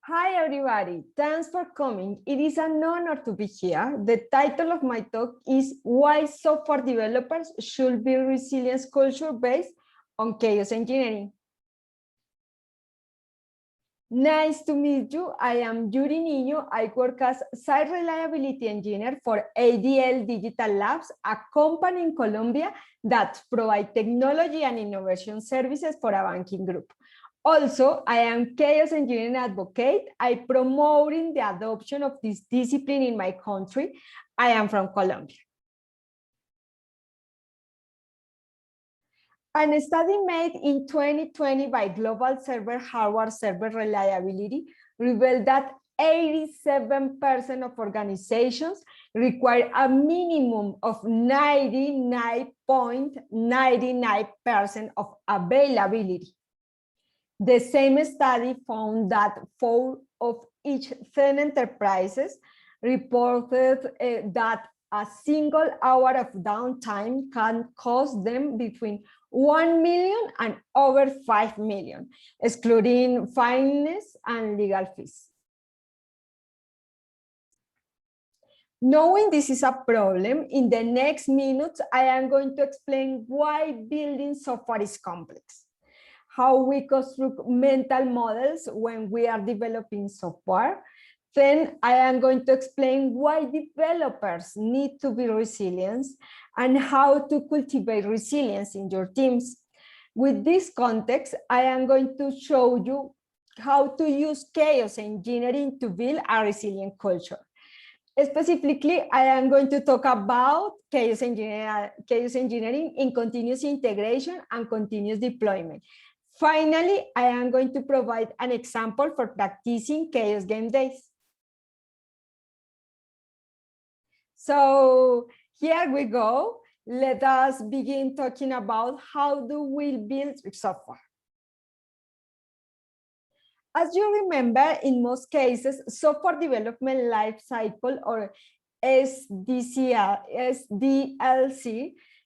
Hi everybody, thanks for coming. It is an honor to be here. The title of my talk is Why Software Developers Should Be Resilience Culture Based on Chaos Engineering. Nice to meet you. I am Yuri Niño. I work as Site Reliability Engineer for ADL Digital Labs, a company in Colombia that provides technology and innovation services for a banking group. Also, I am chaos engineering advocate. I promoting the adoption of this discipline in my country. I am from Colombia. A study made in 2020 by Global Server Hardware Server Reliability revealed that 87% of organizations require a minimum of 99.99% of availability. The same study found that 4 of each 10 enterprises reported that a single hour of downtime can cost them between 1 million and over 5 million, excluding fines and legal fees. Knowing this is a problem, in the next minutes, I am going to explain why building software is complex, how we construct mental models when we are developing software. Then I am going to explain why developers need to be resilient and how to cultivate resilience in your teams. With this context, I am going to show you how to use chaos engineering to build a resilient culture. Specifically, I am going to talk about chaos engineering in continuous integration and continuous deployment. Finally, I am going to provide an example for practicing chaos game days. So here we go. Let us begin talking about how do we build software. As you remember, in most cases, software development lifecycle, or SDLC,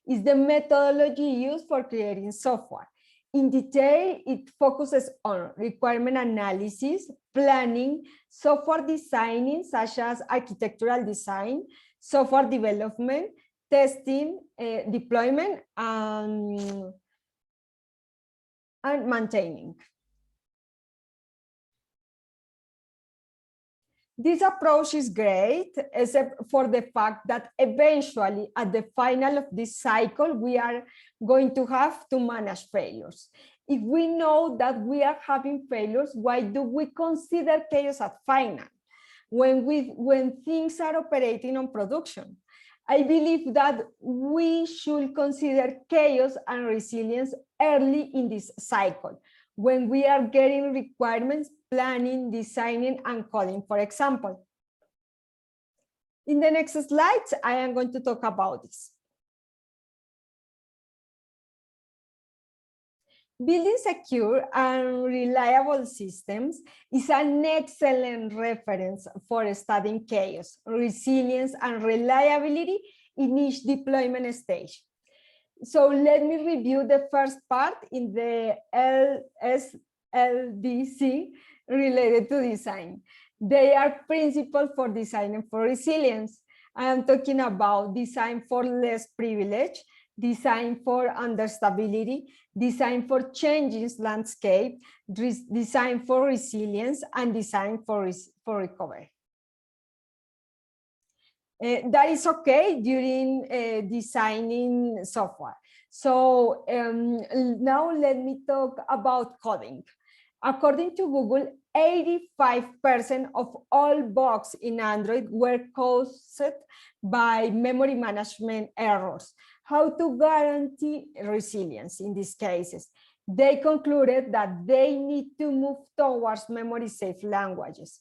is the methodology used for creating software. In detail, it focuses on requirement analysis, planning, software designing, such as architectural design, software development, testing, deployment, and maintaining. This approach is great, except for the fact that eventually at the final of this cycle, we are going to have to manage failures. If we know that we are having failures, why do we consider chaos at final when things are operating on production? I believe that we should consider chaos and resilience early in this cycle, when we are getting requirements, planning, designing, and coding, for example. In the next slides, I am going to talk about this. Building secure and reliable systems is an excellent reference for studying chaos, resilience, and reliability in each deployment stage. So let me review the first part in the SLDC related to design. They are principles for designing for resilience. I am talking about design for less privilege, design for understability, design for changing landscape, design for resilience, and design for recovery. That is okay during designing software. So now let me talk about coding. According to Google, 85% of all bugs in Android were caused by memory management errors. How to guarantee resilience in these cases? They concluded that they need to move towards memory-safe languages.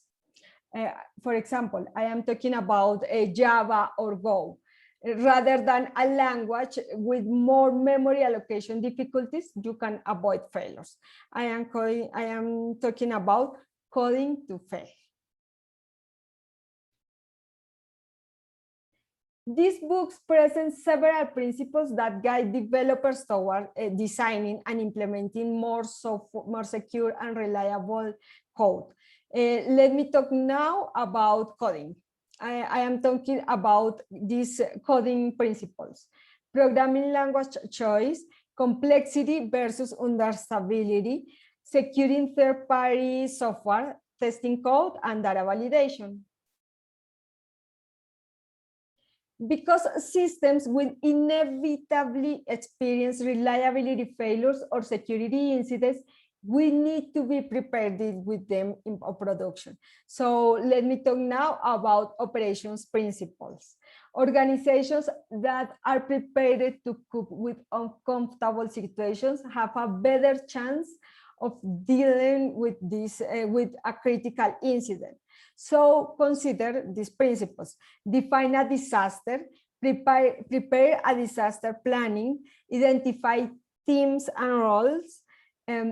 For example, I am talking about Java or Go. Rather than a language with more memory allocation difficulties, you can avoid failures. I am talking about coding to fail. These books present several principles that guide developers toward designing and implementing more secure and reliable code. Let me talk now about coding. I am talking about these coding principles: programming language choice, complexity versus understandability, securing third-party software, testing code, and data validation. Because systems will inevitably experience reliability failures or security incidents, we need to be prepared with them in production. So let me talk now about operations principles. Organizations that are prepared to cope with uncomfortable situations have a better chance of dealing with this with a critical incident. So consider these principles: define a disaster, prepare a disaster planning, identify teams and roles,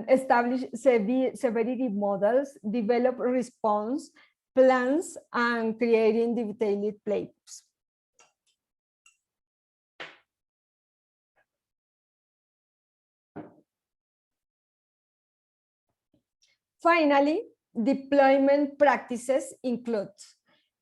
establish severity models, develop response plans, and creating detailed playbooks. Finally, deployment practices include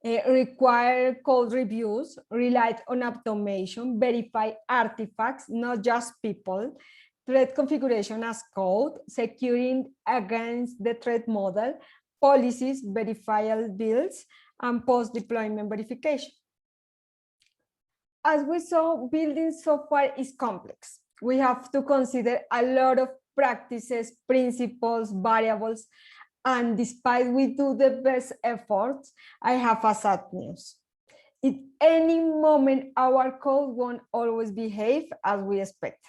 require code reviews, rely on automation, verify artifacts, not just people, threat configuration as code, securing against the threat model, policies, verifiable builds, and post-deployment verification. As we saw, building software is complex. We have to consider a lot of practices, principles, variables, and despite we do the best efforts, I have a sad news. At any moment, our code won't always behave as we expect.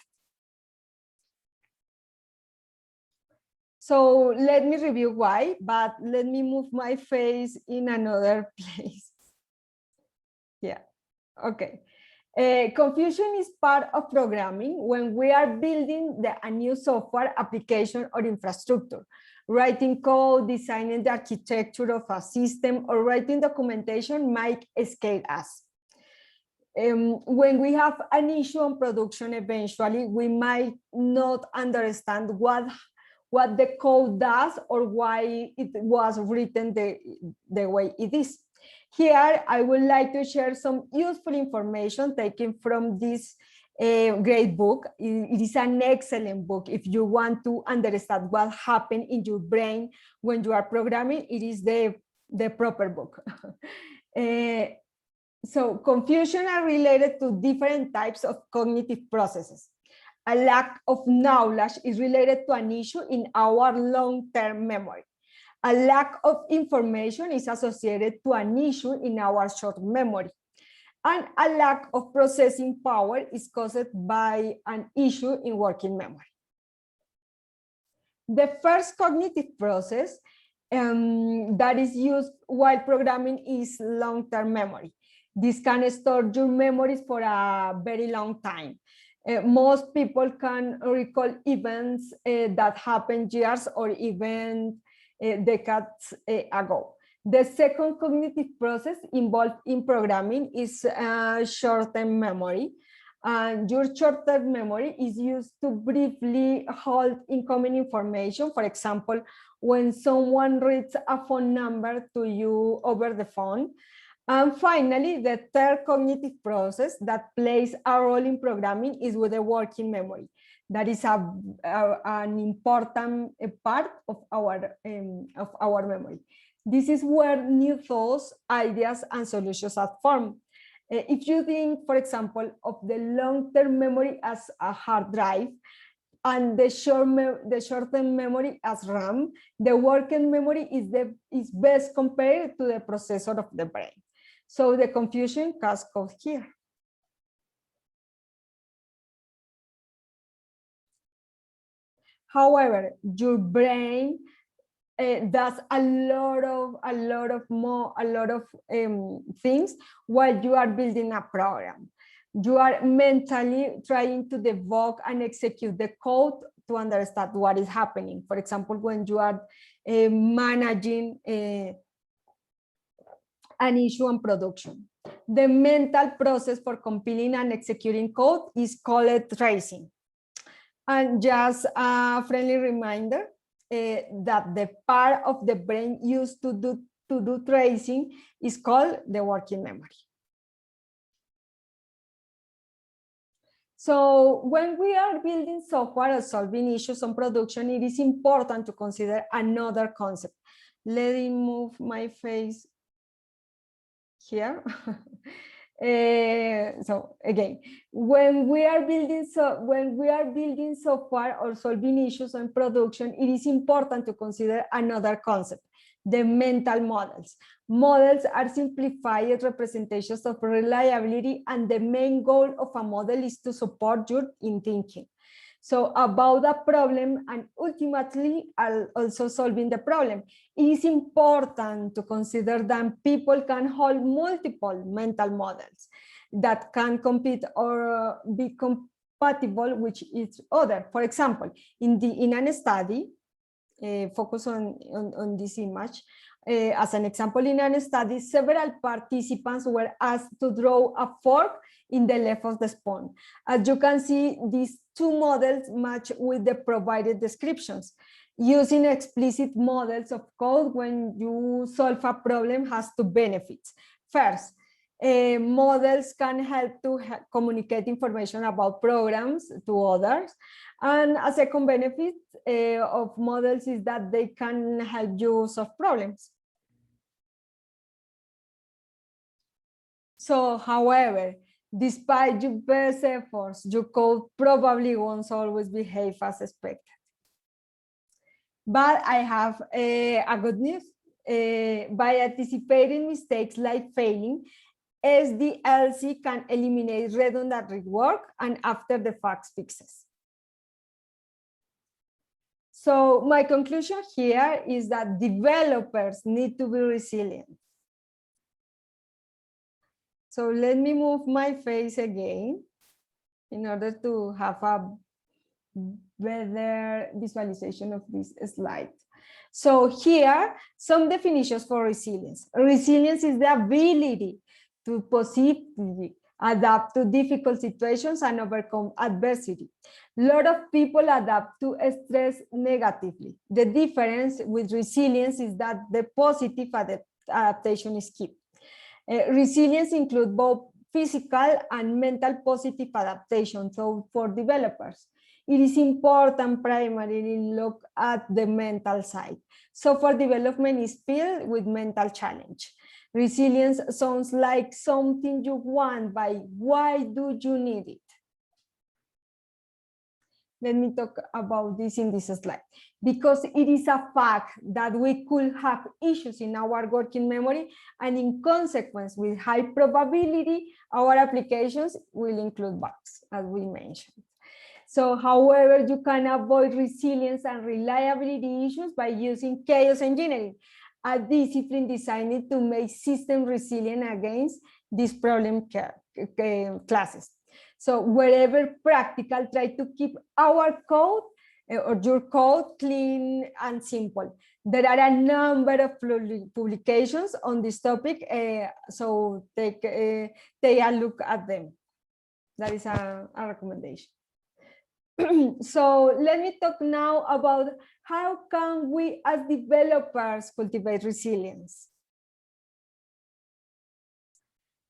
So let me review why, but let me move my face in another place. Yeah, okay. Confusion is part of programming when we are building a new software application or infrastructure. Writing code, designing the architecture of a system, or writing documentation might scare us. When we have an issue on production, eventually we might not understand what the code does or why it was written the way it is. Here, I would like to share some useful information taken from this great book. It is an excellent book. If you want to understand what happened in your brain when you are programming, it is the proper book. So confusion are related to different types of cognitive processes. A lack of knowledge is related to an issue in our long-term memory. A lack of information is associated to an issue in our short memory. And a lack of processing power is caused by an issue in working memory. The first cognitive process that is used while programming is long-term memory. This can store your memories for a very long time. Most people can recall events that happened years or even decades ago. The second cognitive process involved in programming is short-term memory. And your short-term memory is used to briefly hold incoming information. For example, when someone reads a phone number to you over the phone. And finally, the third cognitive process that plays a role in programming is with the working memory. That is an important part of our memory. This is where new thoughts, ideas, and solutions are formed. If you think, for example, of the long-term memory as a hard drive, and the short-term memory as RAM, the working memory is best compared to the processor of the brain. So the confusion comes here. However, your brain does a lot of things while you are building a program. You are mentally trying to debug and execute the code to understand what is happening. For example, when you are managing an issue on production. The mental process for compiling and executing code is called tracing. And just a friendly reminder that the part of the brain used to do tracing is called the working memory. So when we are building software or solving issues on production, it is important to consider another concept. Let me move my face here. So again, when we are building software or solving issues on production, it is important to consider another concept: the mental models. Models are simplified representations of reliability, and the main goal of a model is to support you in thinking. So about a problem and ultimately also solving the problem. It is important to consider that people can hold multiple mental models that can compete or be compatible with each other. For example, in a study, focus on this image. As an example, in a study, several participants were asked to draw a fork in the left of the spoon. As you can see, these two models match with the provided descriptions. Using explicit models of code when you solve a problem has two benefits. First, models can help to communicate information about programs to others. And a second benefit of models is that they can help you solve problems. So, however, despite your best efforts, your code probably won't always behave as expected. But I have a good news. By anticipating mistakes like failing, SDLC can eliminate redundant rework and after the fact fixes. So my conclusion here is that developers need to be resilient. So let me move my face again in order to have a better visualization of this slide. So here, some definitions for resilience. Resilience is the ability to positively adapt to difficult situations and overcome adversity. A lot of people adapt to stress negatively. The difference with resilience is that the positive adaptation is key. Resilience includes both physical and mental positive adaptation. So for developers, it is important primarily look at the mental side. Software development is filled with mental challenge. Resilience sounds like something you want, but why do you need it? Let me talk about this in this slide. Because it is a fact that we could have issues in our working memory, and in consequence, with high probability, our applications will include bugs, as we mentioned. So, however, you can avoid resilience and reliability issues by using chaos engineering, a discipline designed to make systems resilient against these problem classes. So wherever practical, try to keep our code or your code clean and simple. There are a number of publications on this topic, so take a look at them. That is a recommendation. So let me talk now about how can we as developers cultivate resilience.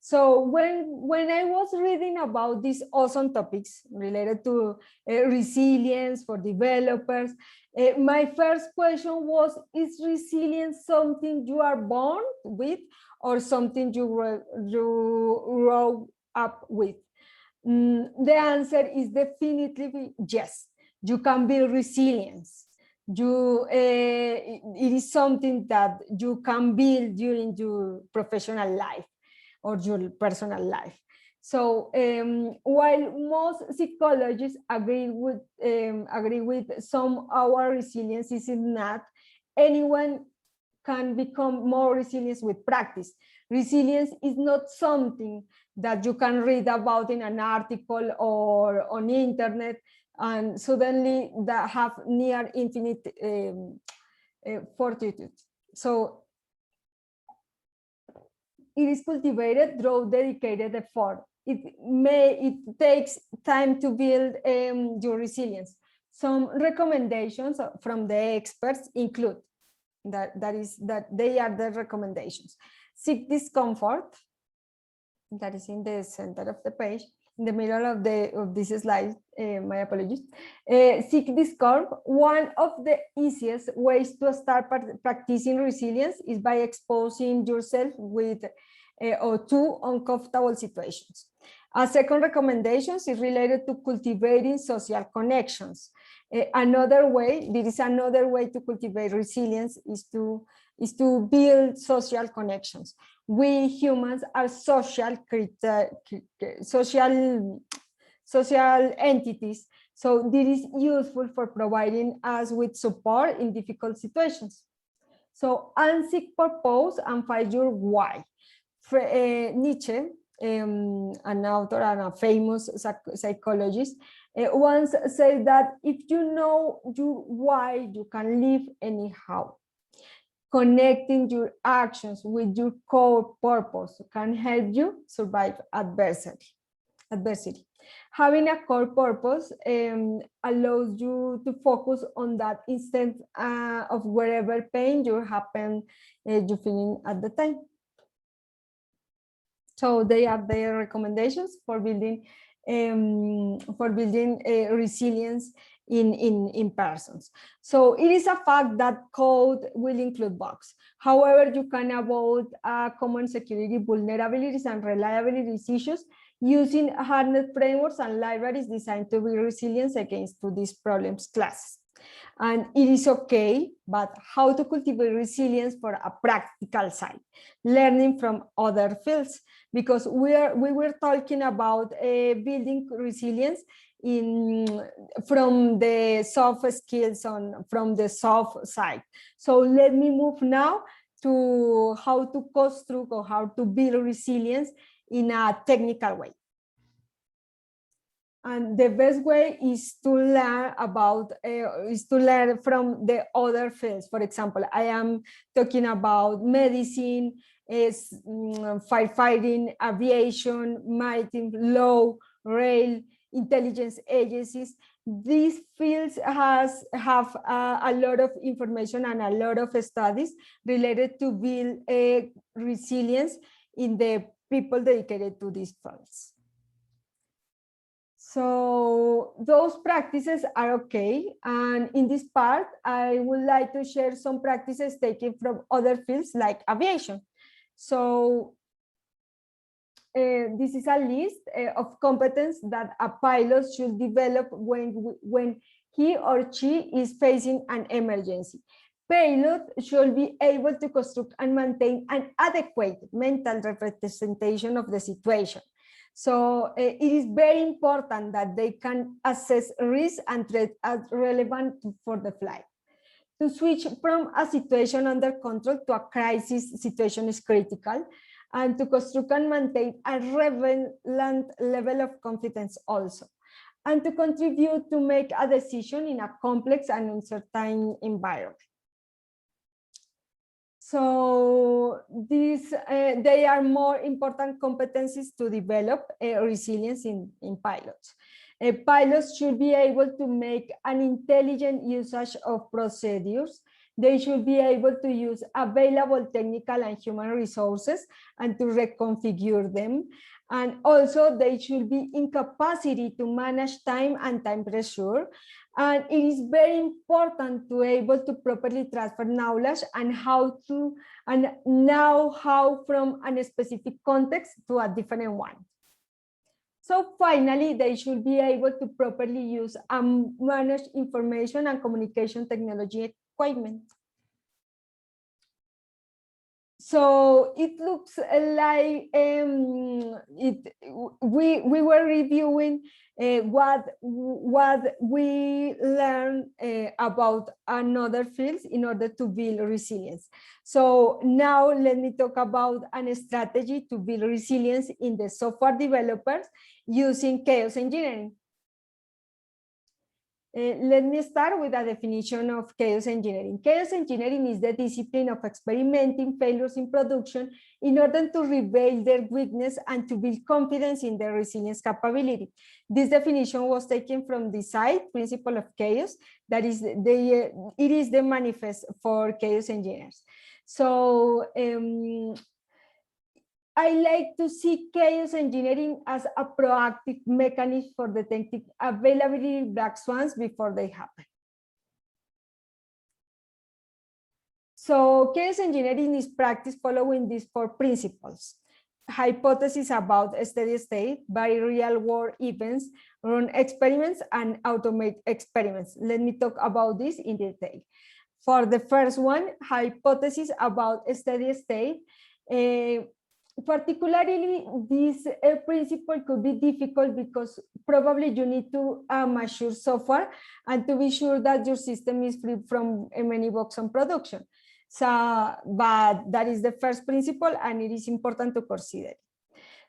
So when I was reading about these awesome topics related to resilience for developers, my first question was, is resilience something you are born with or something you grow up with? The answer is definitely yes. You can build resilience. It is something that you can build during your professional life or your personal life. So while most psychologists agree with some our resilience is not, anyone can become more resilient with practice. Resilience is not something that you can read about in an article or on the internet and suddenly that have near infinite fortitude. So it is cultivated through dedicated effort. It takes time to build your resilience. Some recommendations from the experts include that they are the recommendations. Seek discomfort. That is in the center of the page, in the middle of this slide. My apologies. Seek discomfort. One of the easiest ways to start practicing resilience is by exposing yourself with or to uncomfortable situations. A second recommendation is related to cultivating social connections. Another way to cultivate resilience is to build social connections. We humans are social entities, so this is useful for providing us with support in difficult situations. So unseek purpose and find your why. Nietzsche, an author and a famous psychologist, once said that if you know your why, you can live anyhow. Connecting your actions with your core purpose can help you survive adversity. Having a core purpose allows you to focus on that instead of whatever pain you're feeling at the time. So they are their recommendations for building resilience in persons. So it is a fact that code will include bugs. However, you can avoid common security vulnerabilities and reliability issues using hardened frameworks and libraries designed to be resilient against these problems classes. And it is okay, but how to cultivate resilience for a practical side, learning from other fields, because we were talking about building resilience from the soft skills from the soft side. So let me move now to how to construct or how to build resilience in a technical way. And the best way is to learn from the other fields. For example, I am talking about medicine, firefighting, aviation, maritime law, rail, intelligence agencies. These fields have a lot of information and a lot of studies related to build resilience in the people dedicated to these fields. So those practices are okay. And in this part, I would like to share some practices taken from other fields like aviation. So this is a list of competence that a pilot should develop when he or she is facing an emergency. Pilot should be able to construct and maintain an adequate mental representation of the situation. So it is very important that they can assess risk and threat as relevant for the flight. To switch from a situation under control to a crisis situation is critical, and to construct and maintain a relevant level of confidence also, and to contribute to make a decision in a complex and uncertain environment. So they are more important competencies to develop resilience in pilots. Pilots should be able to make an intelligent usage of procedures. They should be able to use available technical and human resources and to reconfigure them. And also they should be in capacity to manage time and time pressure. And it is very important to be able to properly transfer knowledge and know-how from a specific context to a different one. So finally, they should be able to properly use and manage information and communication technology equipment. So it looks like we were reviewing what we learned about another fields in order to build resilience. So now let me talk about a strategy to build resilience in the software developers using chaos engineering. Let me start with a definition of chaos engineering. Chaos engineering is the discipline of experimenting failures in production in order to reveal their weakness and to build confidence in their resilience capability. This definition was taken from the SIDE principle of chaos, that is it is the manifest for chaos engineers. So I like to see chaos engineering as a proactive mechanism for detecting availability black swans before they happen. So chaos engineering is practiced following these four principles: hypothesis about steady state, by real world events, run experiments, and automate experiments. Let me talk about this in detail. For the first one, hypothesis about steady state, particularly this principle could be difficult because probably you need to mature software and to be sure that your system is free from many bugs on production. So, but that is the first principle and it is important to consider.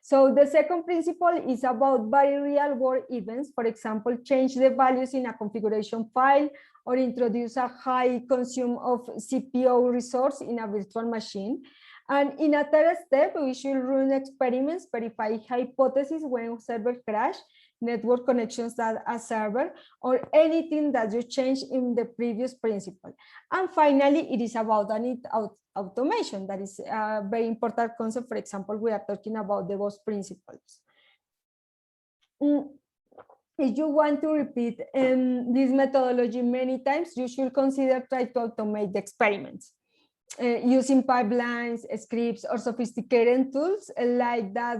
So the second principle is about very real world events. For example, change the values in a configuration file or introduce a high consume of CPU resource in a virtual machine. And in a third step, we should run experiments, verify hypotheses when server crash, network connections that a server, or anything that you change in the previous principle. And finally, it is about automation. That is a very important concept. For example, we are talking about the DevOps principles. If you want to repeat this methodology many times, you should consider try to automate the experiments. Using pipelines, scripts, or sophisticated tools like that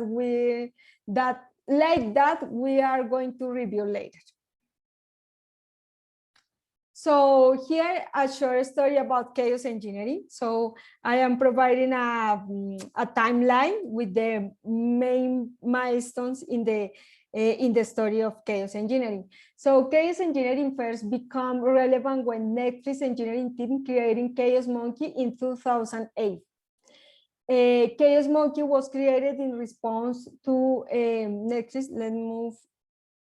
we are going to review later. So here a short story about chaos engineering. So I am providing a timeline with the main milestones in the story of chaos engineering. So chaos engineering first became relevant when Netflix engineering team creating Chaos Monkey in 2008. Chaos Monkey was created in response to Netflix. Let me move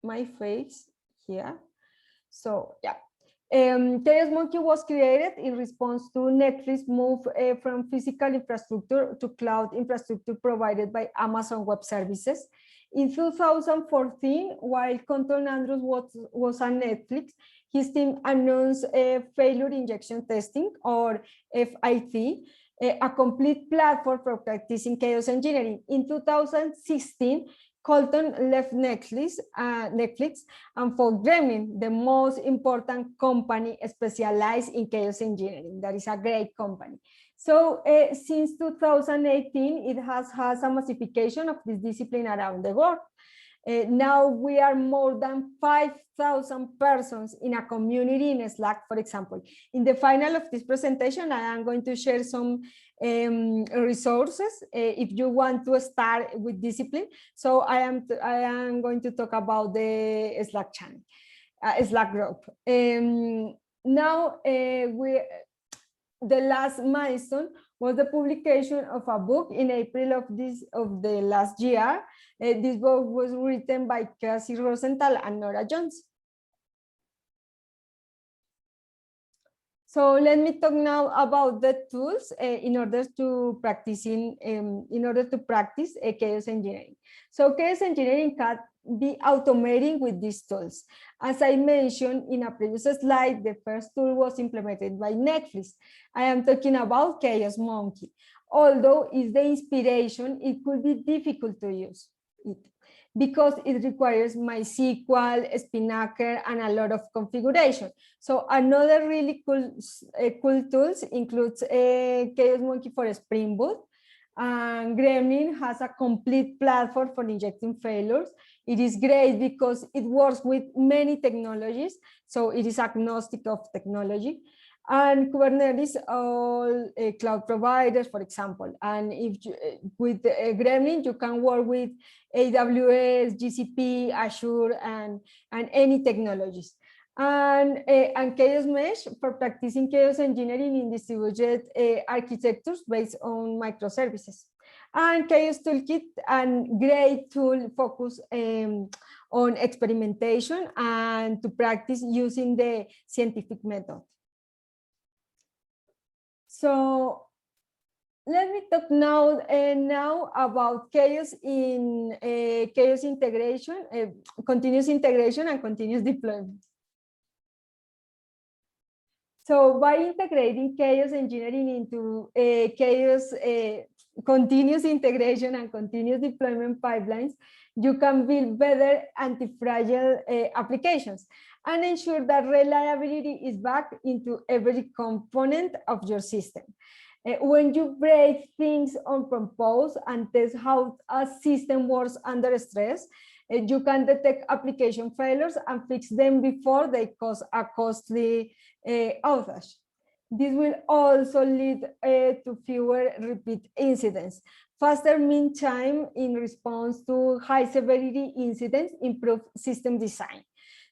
my face here. So yeah. Chaos Monkey was created in response to Netflix move from physical infrastructure to cloud infrastructure provided by Amazon Web Services. In 2014, while Control Andrews was on Netflix, his team announced failure injection testing, or FIT, a complete platform for practicing chaos engineering. In 2016, Colton left Netflix and for Gremlin, the most important company specialized in chaos engineering. That is a great company. So since 2018, it has a massification of this discipline around the world. Now we are more than 5,000 persons in a community in Slack, for example. In the final of this presentation, I am going to share some resources if you want to start with discipline. So I am going to talk about the Slack channel, Slack group. Now the last milestone was the publication of a book in April of the last year. This book was written by Cassie Rosenthal and Nora Jones. So let me talk now about the tools in order to practice chaos engineering. So chaos engineering can be automating with these tools. As I mentioned in a previous slide, the first tool was implemented by Netflix. I am talking about Chaos Monkey. Although it's the inspiration, it could be difficult to use it because it requires MySQL, Spinnaker, and a lot of configuration. So another really cool tools includes Chaos Monkey for Spring Boot. And Gremlin has a complete platform for injecting failures. It is great because it works with many technologies, so it is agnostic of technology. And Kubernetes, all cloud providers, for example. And if you, with Gremlin, you can work with AWS, GCP, Azure, and any technologies. And Chaos Mesh for practicing chaos engineering in distributed architectures based on microservices. And Chaos Toolkit, and great tool focus on experimentation and to practice using the scientific method. So let me talk now about chaos in chaos integration, continuous integration and continuous deployment. So by integrating chaos engineering into chaos continuous integration and continuous deployment pipelines, you can build better anti-fragile applications and ensure that reliability is back into every component of your system. When you break things on purpose and test how a system works under stress, you can detect application failures and fix them before they cause a costly outage. This will also lead to fewer repeat incidents. Faster mean time in response to high severity incidents, improve system design.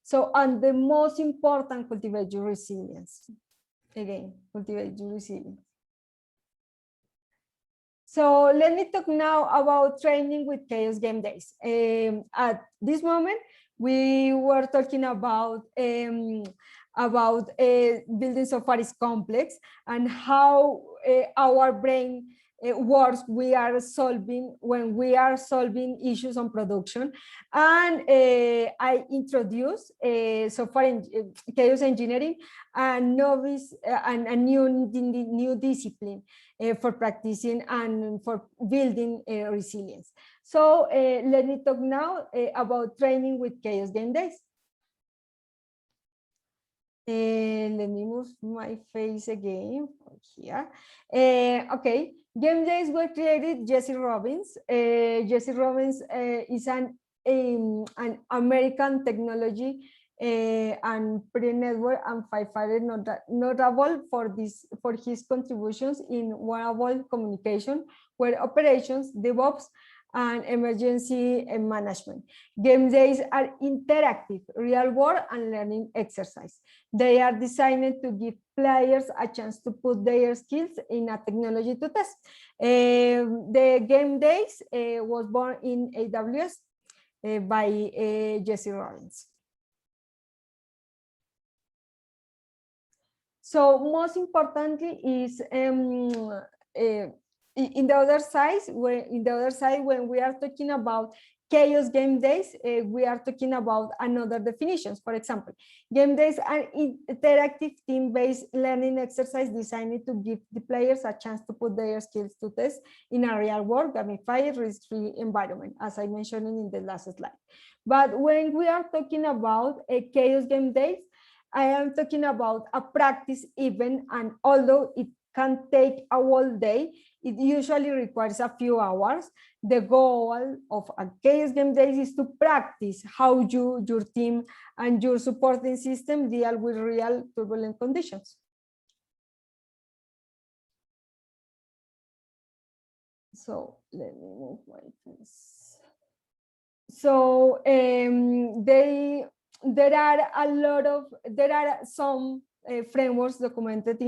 So, and the most important, cultivate your resilience. Again, cultivate your resilience. So let me talk now about training with Chaos Game Days. At this moment, we were talking about building software is complex and how our brain works we are solving when we are solving issues on production. And I introduced software chaos engineering and novice and a new discipline for practicing and for building resilience. So let me talk now about training with Chaos Game Days. Let me move my face again here. Okay, Game Days were created Jesse Robbins. Jesse Robbins is an American technology and pre-network and firefighter notable for his contributions in wearable communication, where operations, DevOps, and emergency management. Game days are interactive, real-world and learning exercise. They are designed to give players a chance to put their skills in a technology to test. The Game Days was born in AWS by Jesse Robbins. So most importantly is in the other side, when we are talking about chaos game days, we are talking about another definitions. For example, game days are interactive team-based learning exercise designed to give the players a chance to put their skills to test in a real-world, gamified, risk-free environment, as I mentioned in the last slide. But when we are talking about a chaos game days, I am talking about a practice event, and although it can take a whole day, it usually requires a few hours. The goal of a chaos game days is to practice how you, your team, and your supporting system deal with real turbulent conditions. So let me move my face. So there are some frameworks documented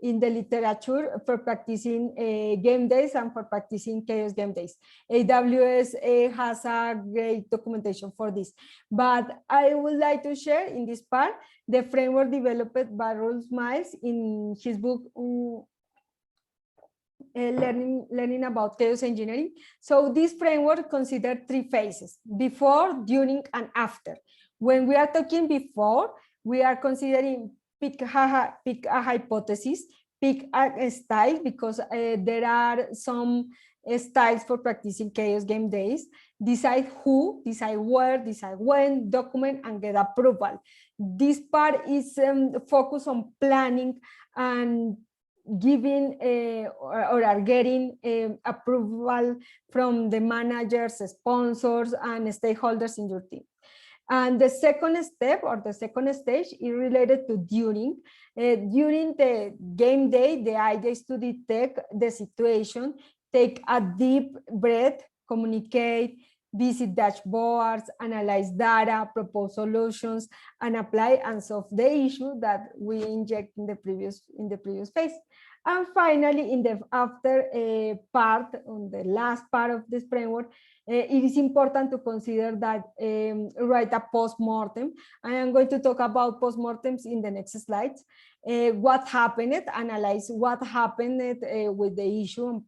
in the literature for practicing game days and for practicing chaos game days. AWS has a great documentation for this, but I would like to share in this part the framework developed by Rolf Miles in his book learning about chaos engineering. So this framework considers three phases: before, during, and after. When we are talking before, we are considering pick a hypothesis, pick a style, because there are some styles for practicing chaos game days. Decide who, decide where, decide when, document, and get approval. This part is focused on planning and giving or are getting approval from the managers, sponsors, and stakeholders in your team. And the second step, or the second stage, is related to during. During the game day, the idea is to detect the situation, take a deep breath, communicate, visit dashboards, analyze data, propose solutions, and apply and solve the issue that we inject in the previous phase. And finally, in the after part, on the last part of this framework, it is important to consider that write a post-mortem. I am going to talk about post-mortems in the next slides. What happened, analyze what happened with the issue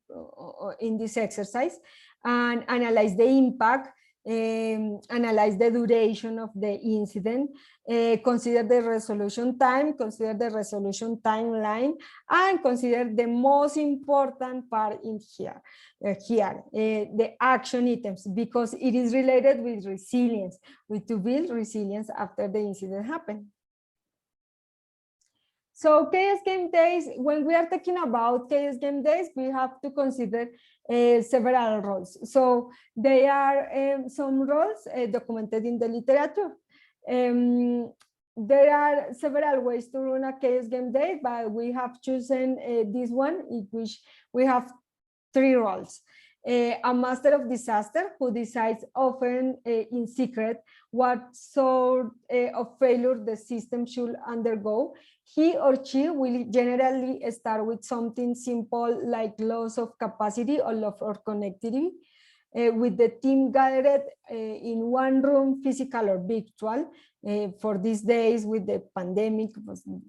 in this exercise, and analyze the impact, analyze the duration of the incident, consider the resolution time, consider the resolution timeline, and consider the most important part in here, the action items, because it is related with resilience, with to build resilience after the incident happened. So chaos game days, when we are talking about chaos game days, we have to consider several roles. So there are some roles documented in the literature. There are several ways to run a chaos game day, but we have chosen this one, in which we have 3 roles. A master of disaster who decides often in secret what sort of failure the system should undergo. He or she will generally start with something simple like loss of capacity or loss of connectivity, with the team gathered in one room, physical or virtual. For these days with the pandemic,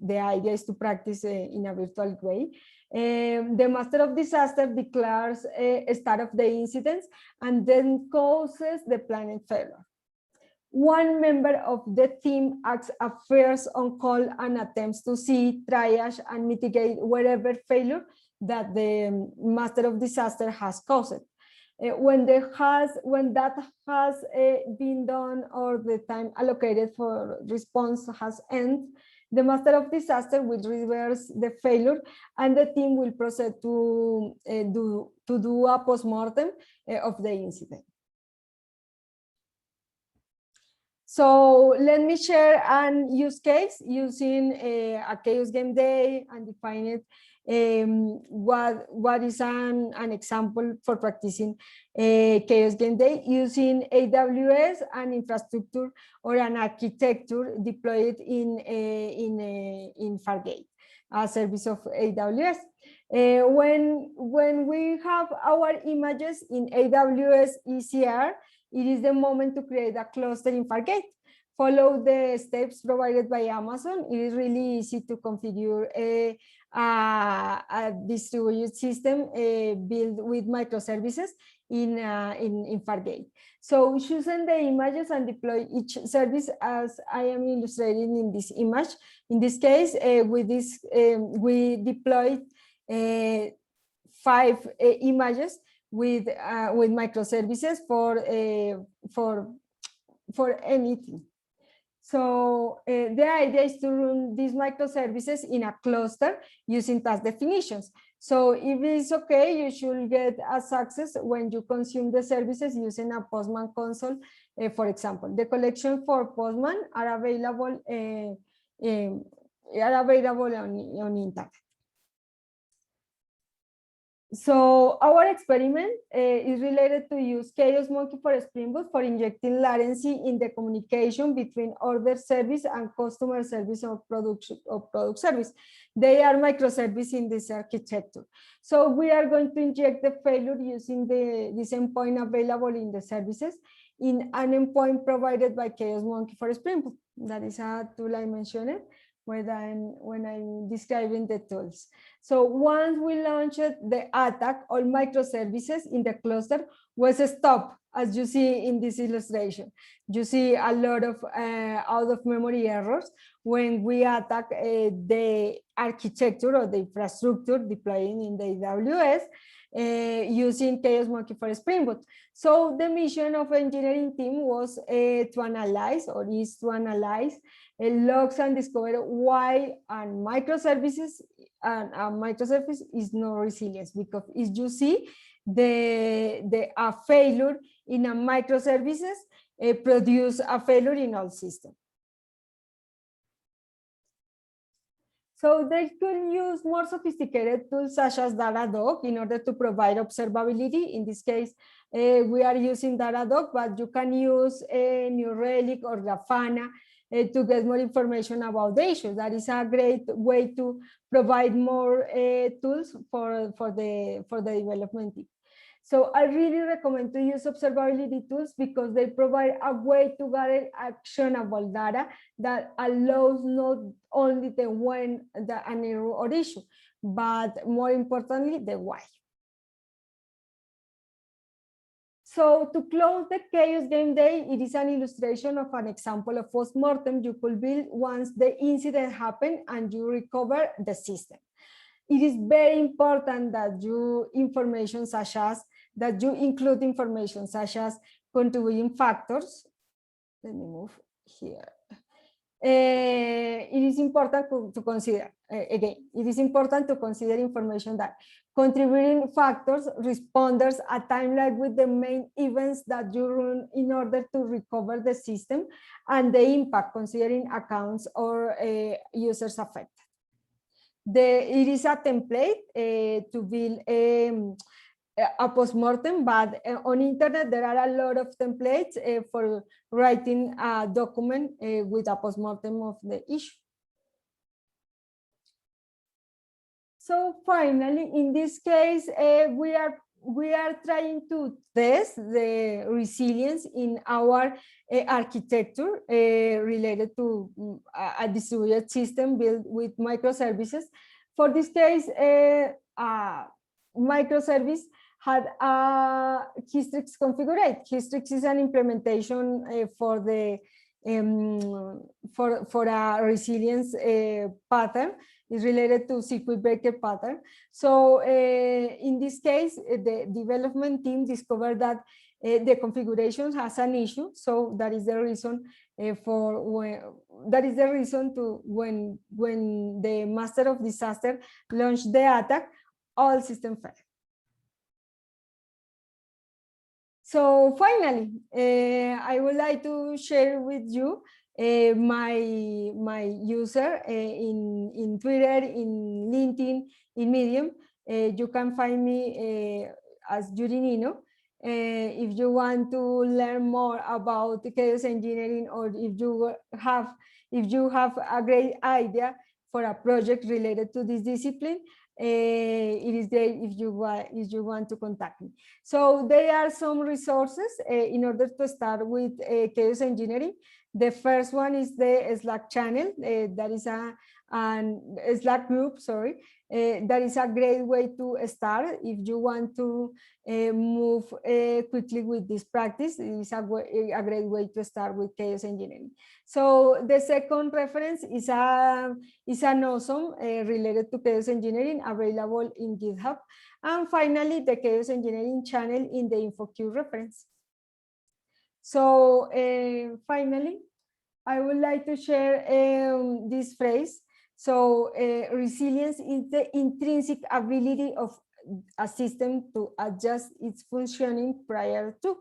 the idea is to practice in a virtual way. The master of disaster declares a start of the incidents and then causes the planned failure. One member of the team acts as first on call and attempts to see, triage, and mitigate whatever failure that the master of disaster has caused. When that has been done or the time allocated for response has ended, the master of disaster will reverse the failure and the team will proceed to do a post-mortem of the incident. So let me share an use case using a chaos game day and define it. What is an example for practicing chaos game day using AWS and infrastructure or an architecture deployed in Fargate, a service of AWS. When we have our images in AWS ECR, it is the moment to create a cluster in Fargate. Follow the steps provided by Amazon. It is really easy to configure a distributed system built with microservices in Fargate. So choosing the images and deploy each service as I am illustrating in this image. In this case, with this, we deployed 5 images with microservices for anything. So the idea is to run these microservices in a cluster using task definitions. So if it's okay, you should get a success when you consume the services using a Postman console, for example. The collection for Postman are available on internet. So our experiment is related to use Chaos Monkey for Spring Boot for injecting latency in the communication between order service and customer service or product service. They are microservices in this architecture. So we are going to inject the failure using this endpoint available in the services in an endpoint provided by Chaos Monkey for Spring Boot. That is a tool I mentioned when I'm describing the tools. So once we launched the attack, all microservices in the cluster was stopped, as you see in this illustration. You see a lot of out of memory errors when we attack the architecture or the infrastructure deploying in the AWS using Chaos Monkey for Spring Boot. So the mission of engineering team was to analyze, or is to analyze logs and discover why and microservices and a microservice is no resilience, because if you see the failure in a microservices produce a failure in all systems. So they could use more sophisticated tools such as Datadog in order to provide observability. In this case, we are using Datadog, but you can use New Relic or Grafana to get more information about the issue. That is a great way to provide more tools for the development team. So I really recommend to use observability tools because they provide a way to gather actionable data that allows not only the when an error or issue, but more importantly, the why. So to close the chaos game day, it is an illustration of an example of postmortem you could build once the incident happened and you recover the system. It is very important that you information such as that you include information such as contributing factors. Let me move here. It is important to consider, again, it is important to consider information that contributing factors, responders, a timeline with the main events that you run in order to recover the system, and the impact considering accounts or users affected. It is a template to build a postmortem, but on internet there are a lot of templates for writing a document with a postmortem of the issue. So finally, in this case, we are trying to test the resilience in our architecture related to a distributed system built with microservices. For this case, microservice had a Hystrix configurate. Hystrix is an implementation for the for a resilience pattern. Is related to circuit breaker pattern. So in this case, the development team discovered that the configuration has an issue. So that is the reason when the master of disaster launched the attack, all systems failed. So finally, I would like to share with you my user in Twitter, in LinkedIn, in Medium. You can find me as Yurinino. If you want to learn more about chaos engineering, or if you have a great idea for a project related to this discipline, it is great if you want to contact me. So there are some resources in order to start with chaos engineering. The first one is the Slack channel. That is a Slack group, sorry. That is a great way to start if you want to move quickly with this practice. It is a great way to start with chaos engineering. So the second reference is an awesome related to chaos engineering available in GitHub. And finally, the chaos engineering channel in the InfoQ reference. So finally, I would like to share this phrase. So resilience is the intrinsic ability of a system to adjust its functioning prior to,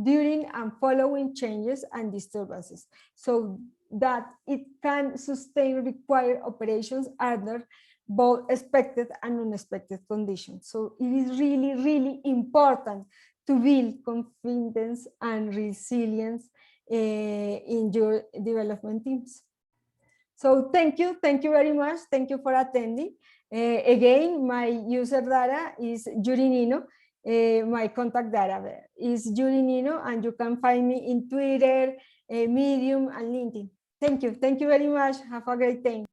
during, and following changes and disturbances, so that it can sustain required operations under both expected and unexpected conditions. So it is really, really important to build confidence and resilience in your development teams. So thank you very much. Thank you for attending. Again, my user data is Yurinino. My contact data is Yurinino, and you can find me in Twitter, Medium, and LinkedIn. Thank you very much. Have a great day.